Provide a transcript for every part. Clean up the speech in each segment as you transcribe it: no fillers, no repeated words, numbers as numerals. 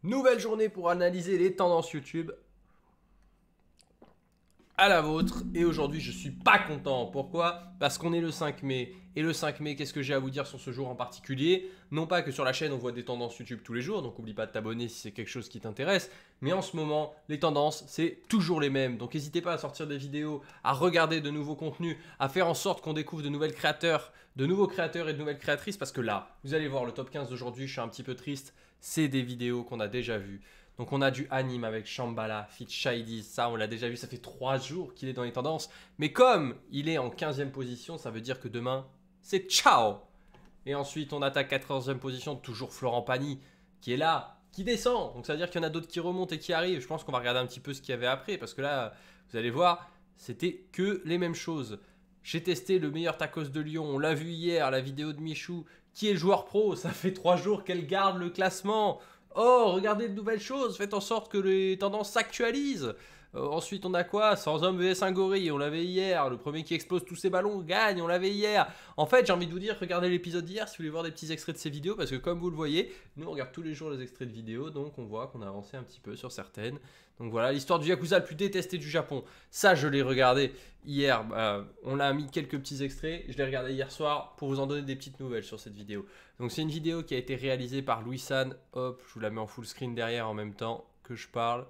Nouvelle journée pour analyser les tendances YouTube. À la vôtre. Et aujourd'hui, je suis pas content. Pourquoi? Parce qu'on est le 5 mai. Et le 5 mai, qu'est-ce que j'ai à vous dire sur ce jour en particulier? Non pas que sur la chaîne, on voit des tendances YouTube tous les jours. Donc, n'oublie pas de t'abonner si c'est quelque chose qui t'intéresse. Mais en ce moment, les tendances, c'est toujours les mêmes. Donc, n'hésitez pas à sortir des vidéos, à regarder de nouveaux contenus, à faire en sorte qu'on découvre de nouvelles créateurs, de nouveaux créateurs et de nouvelles créatrices. Parce que là, vous allez voir le top 15 d'aujourd'hui, je suis un petit peu triste. C'est des vidéos qu'on a déjà vues. Donc on a du anime avec Shambhala, Fit Shady, ça on l'a déjà vu, ça fait 3 jours qu'il est dans les tendances. Mais comme il est en 15e position, ça veut dire que demain, c'est ciao. Et ensuite on attaque 14e position, toujours Florent Pagny, qui est là, qui descend. Donc ça veut dire qu'il y en a d'autres qui remontent et qui arrivent. Je pense qu'on va regarder un petit peu ce qu'il y avait après, parce que là, vous allez voir, c'était que les mêmes choses. J'ai testé le meilleur tacos de Lyon, on l'a vu hier, la vidéo de Michou, qui est le joueur pro, ça fait 3 jours qu'elle garde le classement. Oh, regardez de nouvelles choses, faites en sorte que les tendances s'actualisent. Ensuite, on a quoi? Sans homme vs un gorille, on l'avait hier. Le premier qui explose tous ses ballons gagne, on l'avait hier. En fait, j'ai envie de vous dire, regardez l'épisode d'hier si vous voulez voir des petits extraits de ces vidéos, parce que comme vous le voyez, nous on regarde tous les jours les extraits de vidéos, donc on voit qu'on a avancé un petit peu sur certaines. Donc voilà, l'histoire du Yakuza le plus détesté du Japon. Ça, je l'ai regardé hier. On l'a mis quelques petits extraits. Je l'ai regardé hier soir pour vous en donner des petites nouvelles sur cette vidéo. Donc c'est une vidéo qui a été réalisée par Louis San. Hop, je vous la mets en full screen derrière en même temps que je parle.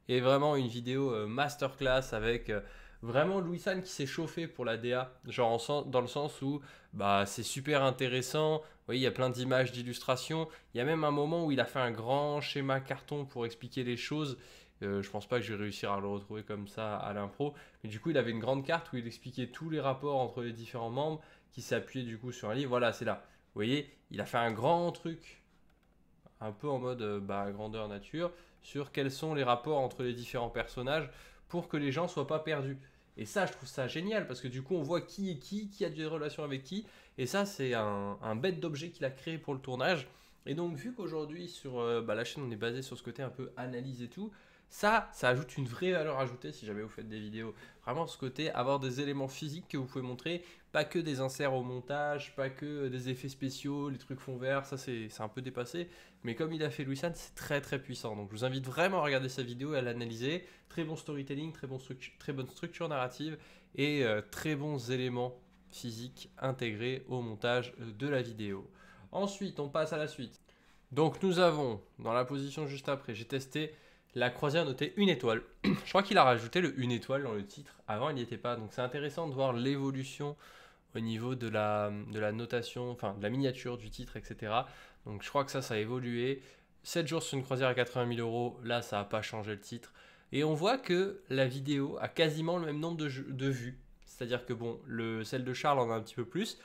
Et vraiment une vidéo masterclass avec vraiment Louis San qui s'est chauffé pour la DA. Genre dans le sens où bah, c'est super intéressant. Vous voyez, il y a plein d'images, d'illustrations. Il y a même un moment où il a fait un grand schéma carton pour expliquer les choses. Je pense pas que je vais réussir à le retrouver comme ça à l'impro. Mais du coup, il avait une grande carte où il expliquait tous les rapports entre les différents membres qui s'appuyaient du coup sur un livre. Voilà, c'est là. Vous voyez, il a fait un grand truc, un peu en mode grandeur nature, sur quels sont les rapports entre les différents personnages pour que les gens soient pas perdus. Et ça, je trouve ça génial parce que du coup, on voit qui est qui a des relations avec qui. Et ça, c'est un bête d'objet qu'il a créé pour le tournage. Et donc, vu qu'aujourd'hui, sur la chaîne, on est basé sur ce côté un peu analyse et tout, ça ajoute une vraie valeur ajoutée si jamais vous faites des vidéos. Vraiment ce côté, avoir des éléments physiques que vous pouvez montrer, pas que des inserts au montage, pas que des effets spéciaux, les trucs fond vert, ça c'est un peu dépassé. Mais comme il a fait Louis San, c'est très très puissant. Donc je vous invite vraiment à regarder sa vidéo et à l'analyser. Très bon storytelling, très bonne structure narrative et très bons éléments physiques intégrés au montage de la vidéo. Ensuite, on passe à la suite. Donc nous avons, dans la position juste après, j'ai testé la croisière notée 1 étoile. Je crois qu'il a rajouté le 1 étoile dans le titre. Avant, il n'y était pas. Donc c'est intéressant de voir l'évolution au niveau de la notation, enfin de la miniature du titre, etc. Donc je crois que ça a évolué. 7 jours sur une croisière à 80 000 euros, là ça n'a pas changé le titre. Et on voit que la vidéo a quasiment le même nombre de vues. C'est-à-dire que bon, celle de Charles en a un petit peu plus.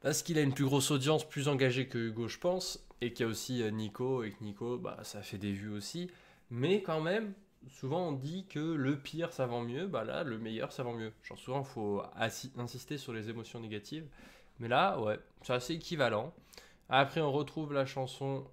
Parce qu'il a une plus grosse audience, plus engagée que Hugo, je pense. Et qu'il y a aussi Nico. Et que Nico, ça fait des vues aussi. Mais quand même, souvent on dit que le pire ça vend mieux, bah là le meilleur ça vend mieux. Genre souvent il faut insister sur les émotions négatives, mais là ouais, c'est assez équivalent. Après on retrouve la chanson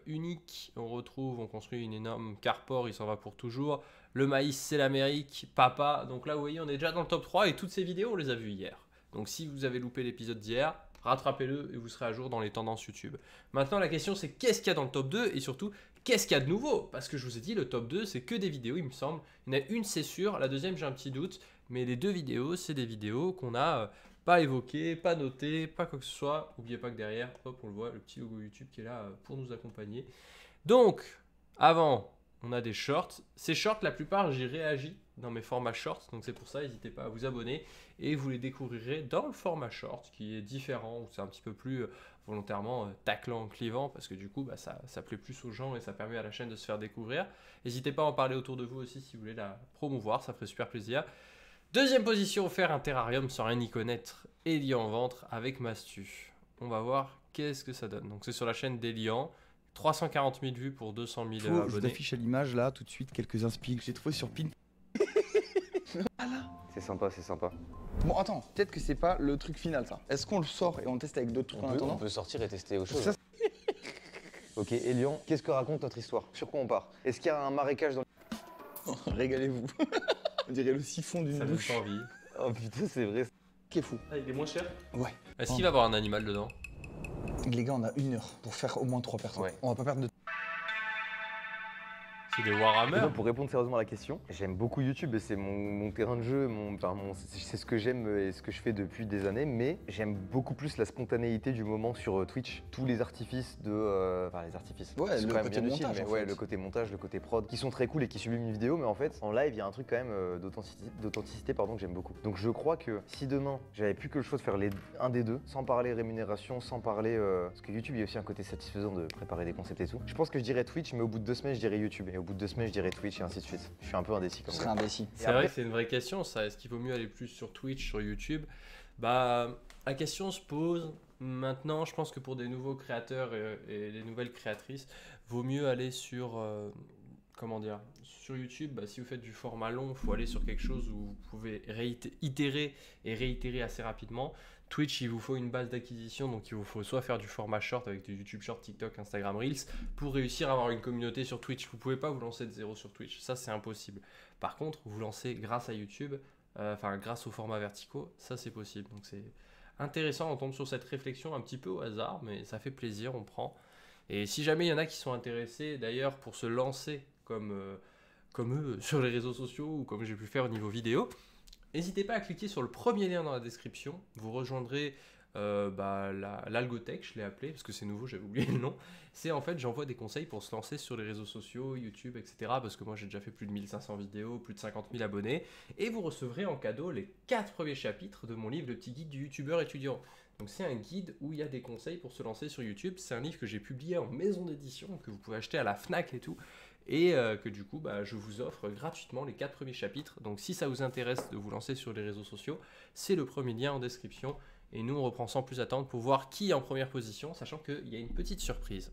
unique, on construit une énorme carport, il s'en va pour toujours. Le maïs c'est l'Amérique, papa, donc là vous voyez on est déjà dans le top 3 et toutes ces vidéos on les a vues hier. Donc si vous avez loupé l'épisode d'hier, rattrapez-le et vous serez à jour dans les tendances YouTube. Maintenant la question c'est qu'est-ce qu'il y a dans le top 2 et surtout qu'est-ce qu'il y a de nouveau? Parce que je vous ai dit, le top 2, c'est que des vidéos, il me semble. Il y en a une, c'est sûr. La deuxième, j'ai un petit doute. Mais les deux vidéos, c'est des vidéos qu'on n'a pas évoquées, pas notées, pas quoi que ce soit. N'oubliez pas que derrière, hop, on le voit, le petit logo YouTube qui est là pour nous accompagner. Donc, avant, on a des shorts. Ces shorts, la plupart, j'y réagis dans mes formats shorts. Donc, c'est pour ça, n'hésitez pas à vous abonner. Et vous les découvrirez dans le format short, qui est différent, où c'est un petit peu plus volontairement taclant, clivant, parce que du coup, ça plaît plus aux gens et ça permet à la chaîne de se faire découvrir. N'hésitez pas à en parler autour de vous aussi si vous voulez la promouvoir, ça ferait super plaisir. Deuxième position, faire un terrarium sans rien y connaître, Elian en ventre avec Mastu. On va voir qu'est-ce que ça donne. Donc c'est sur la chaîne d'Elian, 340 000 vues pour 200 000 abonnés. Je vous affiche à l'image là tout de suite quelques inspi que j'ai trouvé sur Pin. Ah là. C'est sympa, c'est sympa. Bon attends, peut-être que c'est pas le truc final ça. Est-ce qu'on le sort et on teste avec d'autres trucs en attendant? On peut sortir et tester autre chose. Ok, Elian, qu'est-ce que raconte notre histoire? Sur quoi on part? Est-ce qu'il y a un marécage dans Régalez-vous. On dirait le siphon d'une Ça me douche. fait envie. Oh putain, c'est vrai. Qui est fou. Ah, il est moins cher? Ouais. Est-ce qu'il va y avoir un animal dedans? Les gars, on a 1 heure pour faire au moins 3 personnes. Ouais. On va pas perdre de C'est des Et Warhammer. donc, pour répondre sérieusement à la question, j'aime beaucoup YouTube et c'est mon terrain de jeu, c'est ce que j'aime et ce que je fais depuis des années, mais j'aime beaucoup plus la spontanéité du moment sur Twitch. Tous les artifices enfin les artifices, Ouais, c'est le quand même côté bien utile, montage, mais en ouais, fait. le côté montage, le côté prod, qui sont très cool et qui subliment une vidéo, mais en fait, en live, il y a un truc quand même d'authenticité pardon, que j'aime beaucoup. Donc je crois que si demain, j'avais plus que le choix de faire un des deux, sans parler rémunération, sans parler... parce que YouTube, il y a aussi un côté satisfaisant de préparer des concepts et tout. Je pense que je dirais Twitch, mais au bout de 2 semaines, je dirais YouTube. Et au bout de 2 semaines, je dirais Twitch et ainsi de suite. Je suis un peu indécis Ce comme serait ça. indécis. C'est après- vrai que c'est une vraie question, ça. Est-ce qu'il vaut mieux aller plus sur Twitch, sur YouTube? Bah, la question se pose. Maintenant, je pense que pour des nouveaux créateurs et des nouvelles créatrices, vaut mieux aller sur, comment dire, sur YouTube. Bah, si vous faites du format long, il faut aller sur quelque chose où vous pouvez itérer et réitérer assez rapidement. Twitch, il vous faut une base d'acquisition, donc il vous faut soit faire du format short avec du YouTube Short, TikTok, Instagram Reels, pour réussir à avoir une communauté sur Twitch. Vous ne pouvez pas vous lancer de zéro sur Twitch, ça c'est impossible. Par contre, vous lancez grâce à YouTube, grâce aux formats verticaux, ça c'est possible. Donc c'est intéressant, on tombe sur cette réflexion un petit peu au hasard, mais ça fait plaisir, on prend. Et si jamais il y en a qui sont intéressés d'ailleurs pour se lancer comme eux sur les réseaux sociaux ou comme j'ai pu faire au niveau vidéo, n'hésitez pas à cliquer sur le premier lien dans la description. Vous rejoindrez l'Algotech, je l'ai appelé parce que c'est nouveau, j'avais oublié le nom. C'est en fait, j'envoie des conseils pour se lancer sur les réseaux sociaux, YouTube, etc. Parce que moi j'ai déjà fait plus de 1500 vidéos, plus de 50 000 abonnés. Et vous recevrez en cadeau les 4 premiers chapitres de mon livre, le petit guide du youtubeur étudiant. Donc c'est un guide où il y a des conseils pour se lancer sur YouTube. C'est un livre que j'ai publié en maison d'édition, que vous pouvez acheter à la FNAC et tout. Et que du coup, je vous offre gratuitement les 4 premiers chapitres. Donc si ça vous intéresse de vous lancer sur les réseaux sociaux, c'est le premier lien en description. Et nous, on reprend sans plus attendre pour voir qui est en première position, sachant qu'il y a une petite surprise.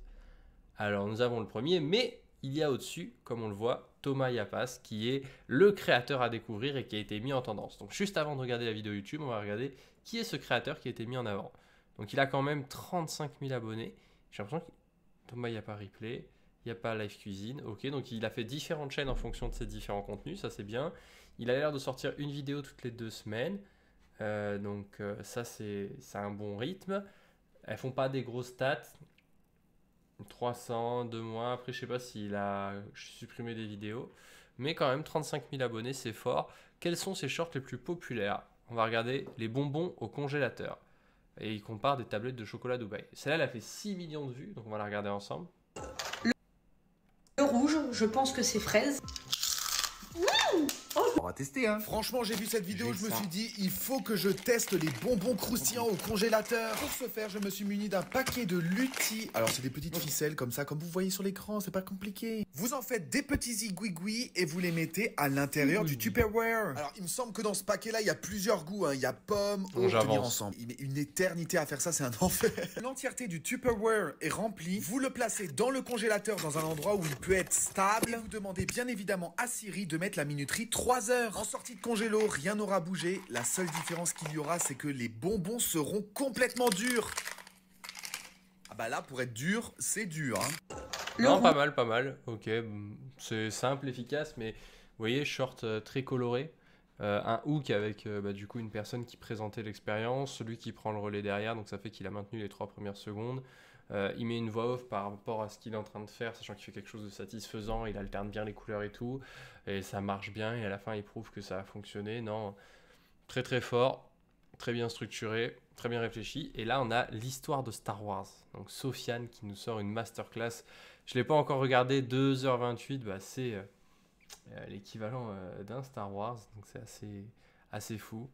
Alors nous avons le premier, mais il y a au-dessus, comme on le voit, Thomas Yapas, qui est le créateur à découvrir et qui a été mis en tendance. Donc juste avant de regarder la vidéo YouTube, on va regarder qui est ce créateur qui a été mis en avant. Donc il a quand même 35 000 abonnés. J'ai l'impression que Thomas Yapas Replay, il n'y a pas Live Cuisine. Ok, donc il a fait différentes chaînes en fonction de ses différents contenus, ça c'est bien. Il a l'air de sortir une vidéo toutes les 2 semaines. Ça c'est un bon rythme. Elles font pas des grosses stats. 300, 2 mois. Après, je sais pas s'il a supprimé des vidéos. Mais quand même, 35 000 abonnés, c'est fort. Quels sont ses shorts les plus populaires? On va regarder les bonbons au congélateur. Et il compare des tablettes de chocolat Dubaï. Celle-là, elle a fait 6 millions de vues. Donc on va la regarder ensemble. Le rouge, je pense que c'est fraise. On va tester, hein. Franchement, j'ai vu cette vidéo, je me suis dit, il faut que je teste les bonbons croustillants au congélateur. Pour ce faire, je me suis muni d'un paquet de Lutti. Alors, c'est des petites ficelles comme ça, comme vous voyez sur l'écran, c'est pas compliqué. Vous en faites des petits igouigouis et vous les mettez à l'intérieur du Tupperware. Alors, il me semble que dans ce paquet-là, il y a plusieurs goûts, hein. Il y a pomme, eau, tenir ensemble. Il met une éternité à faire ça, c'est un enfer. L'entièreté du Tupperware est remplie. Vous le placez dans le congélateur dans un endroit où il peut être stable. Et vous demandez bien évidemment à Siri de mettre la minuterie 3 heures. En sortie de congélo, rien n'aura bougé. La seule différence qu'il y aura, c'est que les bonbons seront complètement durs. Ah bah là, pour être dur, c'est dur, hein. Non, pas mal, pas mal. Ok, c'est simple, efficace, mais vous voyez, short très coloré. Un hook avec du coup une personne qui présentait l'expérience, celui qui prend le relais derrière, donc ça fait qu'il a maintenu les 3 premières secondes. Il met une voix off par rapport à ce qu'il est en train de faire, sachant qu'il fait quelque chose de satisfaisant, il alterne bien les couleurs et tout, et ça marche bien, et à la fin il prouve que ça a fonctionné. Non, très très fort, très bien structuré, très bien réfléchi. Et là on a l'histoire de Star Wars, donc Sofiane qui nous sort une masterclass. Je ne l'ai pas encore regardé, 2h28, c'est l'équivalent d'un Star Wars, donc c'est assez fou.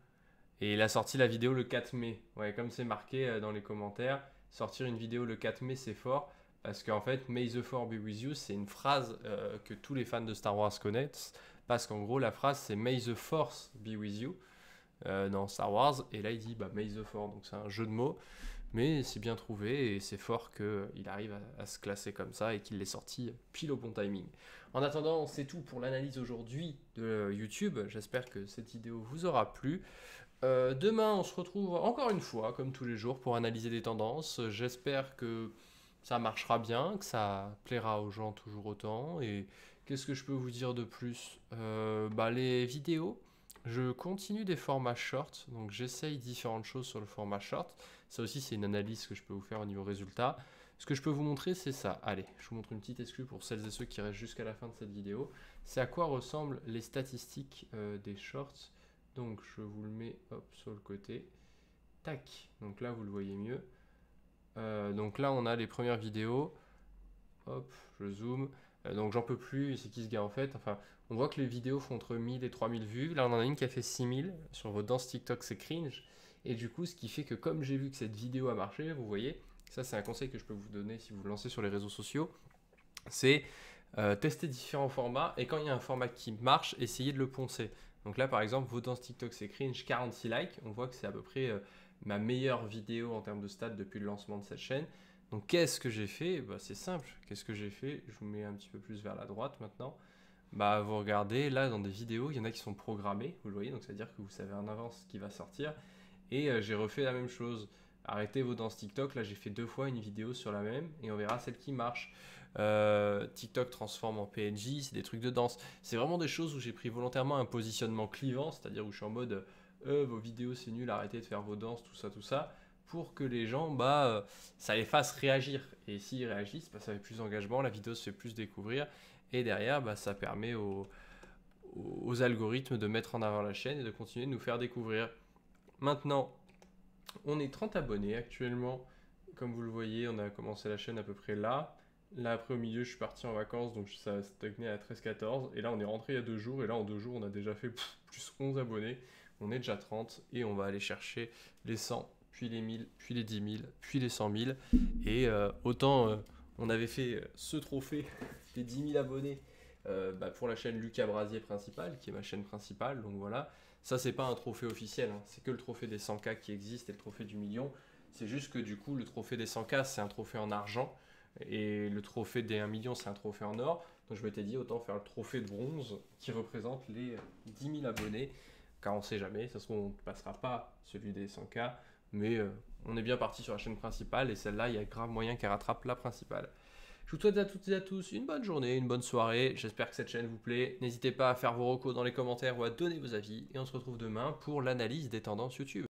Et il a sorti la vidéo le 4 mai, ouais, comme c'est marqué dans les commentaires. Sortir une vidéo le 4 mai, c'est fort, parce qu'en fait, May the Force be with you, c'est une phrase que tous les fans de Star Wars connaissent, parce qu'en gros, la phrase, c'est May the Force be with you, dans Star Wars, et là, il dit May the Force, donc c'est un jeu de mots, mais c'est bien trouvé, et c'est fort qu'il arrive à se classer comme ça, et qu'il l'ait sorti pile au bon timing. En attendant, c'est tout pour l'analyse aujourd'hui de YouTube, j'espère que cette vidéo vous aura plu. Demain, on se retrouve encore une fois, comme tous les jours, pour analyser des tendances. J'espère que ça marchera bien, que ça plaira aux gens toujours autant. Et qu'est-ce que je peux vous dire de plus? Les vidéos, je continue des formats short, donc j'essaye différentes choses sur le format short. Ça aussi, c'est une analyse que je peux vous faire au niveau résultat. Ce que je peux vous montrer, c'est ça. Allez, je vous montre une petite exclue pour celles et ceux qui restent jusqu'à la fin de cette vidéo. C'est à quoi ressemblent les statistiques des shorts. Donc, je vous le mets hop, sur le côté. Tac. Donc là, vous le voyez mieux. Donc là, on a les premières vidéos. Hop, je zoome. Donc, j'en peux plus. C'est qui ce gars en fait? Enfin, on voit que les vidéos font entre 1000 et 3000 vues. Là, on en a une qui a fait 6000. Sur vos danses TikTok, c'est cringe. Et du coup, ce qui fait que comme j'ai vu que cette vidéo a marché, vous voyez... Ça, c'est un conseil que je peux vous donner si vous vous lancez sur les réseaux sociaux. C'est tester différents formats. Et quand il y a un format qui marche, essayez de le poncer. Donc là, par exemple, vos danses TikTok, c'est cringe, 46 likes. On voit que c'est à peu près ma meilleure vidéo en termes de stats depuis le lancement de cette chaîne. Donc, qu'est-ce que j'ai fait? Bah, c'est simple. Qu'est-ce que j'ai fait? Je vous mets un petit peu plus vers la droite maintenant. Bah, vous regardez, là, dans des vidéos, il y en a qui sont programmées. Vous le voyez, donc ça veut dire que vous savez en avance ce qui va sortir. Et j'ai refait la même chose. Arrêtez vos danses TikTok, là j'ai fait 2 fois une vidéo sur la même et on verra celle qui marche. TikTok transforme en PNJ, c'est des trucs de danse. C'est vraiment des choses où j'ai pris volontairement un positionnement clivant, c'est-à-dire où je suis en mode vos vidéos c'est nul, arrêtez de faire vos danses, tout ça, pour que les gens, ça les fasse réagir. Et s'ils réagissent, bah, ça fait plus d'engagement, la vidéo se fait plus découvrir et derrière, bah, ça permet aux algorithmes de mettre en avant la chaîne et de continuer de nous faire découvrir. Maintenant, on est 30 abonnés actuellement, comme vous le voyez, on a commencé la chaîne à peu près là. Là après au milieu je suis parti en vacances donc ça a stagné à 13-14 et là on est rentré il y a 2 jours et là en 2 jours on a déjà fait plus 11 abonnés. On est déjà 30 et on va aller chercher les 100, puis les 1000, puis les 10 000, puis les 100 000 et autant on avait fait ce trophée des 10 000 abonnés pour la chaîne Lucas Brasier principale qui est ma chaîne principale, donc voilà. Ça, c'est pas un trophée officiel, hein. C'est que le trophée des 100K qui existe et le trophée du million. C'est juste que du coup, le trophée des 100K, c'est un trophée en argent. Et le trophée des 1 million, c'est un trophée en or. Donc je m'étais dit, autant faire le trophée de bronze qui représente les 10 000 abonnés. Car on sait jamais, ça se trouve, on ne passera pas celui des 100K. Mais on est bien parti sur la chaîne principale. Et celle-là, il y a grave moyen qu'elle rattrape la principale. Je vous souhaite à toutes et à tous une bonne journée, une bonne soirée. J'espère que cette chaîne vous plaît. N'hésitez pas à faire vos recos dans les commentaires ou à donner vos avis. Et on se retrouve demain pour l'analyse des tendances YouTube.